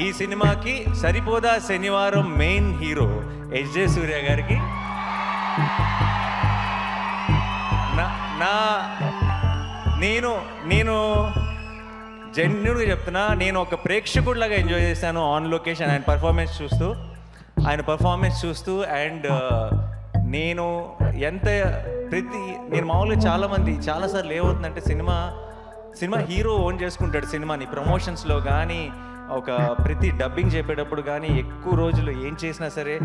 ఈ సినిమాకి సరిపోదా శనివారం మెయిన్ హీరో ఎస్జే సూర్య గారికి నేను జెన్యున్గా చెప్తున్నా, నేను ఒక ప్రేక్షకుడిలాగా ఎంజాయ్ చేశాను ఆన్ లొకేషన్ ఆయన పర్ఫార్మెన్స్ చూస్తూ. అండ్ నేను మామూలుగా చాలాసార్లు ఏమవుతుందంటే సినిమా హీరో ఓన్ చేసుకుంటాడు సినిమాని, ప్రమోషన్స్లో కానీ ప్రతి డబ్బింగ్ చెప్పేటప్పుడు కానీ ఎక్కువ రోజులు ఏం చేసినా సరే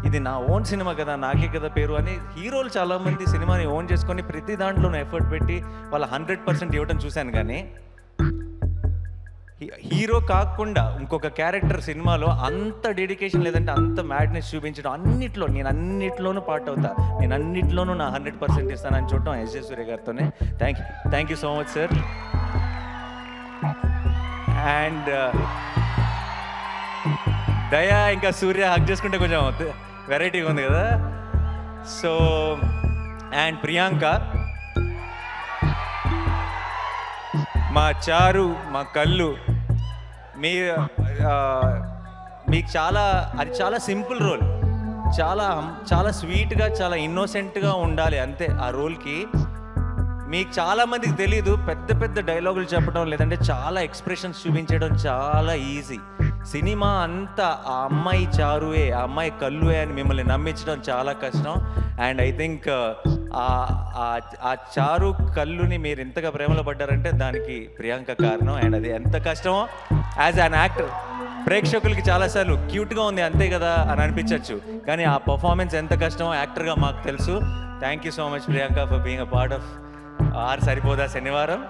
ఇది నా ఓన్ సినిమా కదా, నాకే కదా పేరు అని హీరోలు చాలామంది సినిమాని ఓన్ చేసుకొని ప్రతి దాంట్లోనూ ఎఫర్ట్ పెట్టి వాళ్ళ 100% ఇవ్వడం చూశాను. కానీ హీరో కాకుండా ఇంకొక క్యారెక్టర్ సినిమాలో అంత డెడికేషన్ లేదంటే అంత మ్యాడ్నెస్ చూపించడం నేను అన్నిట్లోనూ పార్ట్ అవుతా, నేను అన్నిట్లోనూ నా 100% ఇస్తానని చూడటం ఎస్జే సూర్య గారితోనే. Thank you so much sir. And Daya ఇంకా సూర్య హక్ చేసుకుంటే కొంచెం వెరైటీగా ఉంది కదా. సో అండ్ ప్రియాంక, మా చారు, మా కళ్ళు, మీకు చాలా సింపుల్ రోల్, చాలా స్వీట్గా చాలా ఇన్నోసెంట్గా ఉండాలి అంతే ఆ రోల్కి. మీకు చాలామందికి తెలీదు, పెద్ద డైలాగులు చెప్పడం లేదంటే చాలా ఎక్స్ప్రెషన్స్ చూపించడం చాలా ఈజీ. సినిమా అంతా ఆ అమ్మాయి చారువే, ఆ అమ్మాయి కళ్ళువే అని మిమ్మల్ని నమ్మించడం చాలా కష్టం. అండ్ ఐ థింక్ ఆ చారు కళ్ళుని మీరు ఎంతగా ప్రేమలో పడ్డారంటే దానికి ప్రియాంక కారణం. అండ్ అది ఎంత కష్టమో యాజ్ అన్ యాక్టర్ ప్రేక్షకులకి చాలాసార్లు క్యూట్గా ఉంది అంతే కదా అని అనిపించవచ్చు, కానీ ఆ పర్ఫార్మెన్స్ ఎంత కష్టమో యాక్టర్గా మాకు తెలుసు. Thank you so much Priyanka for being a part of Saripodhaa శనివారం.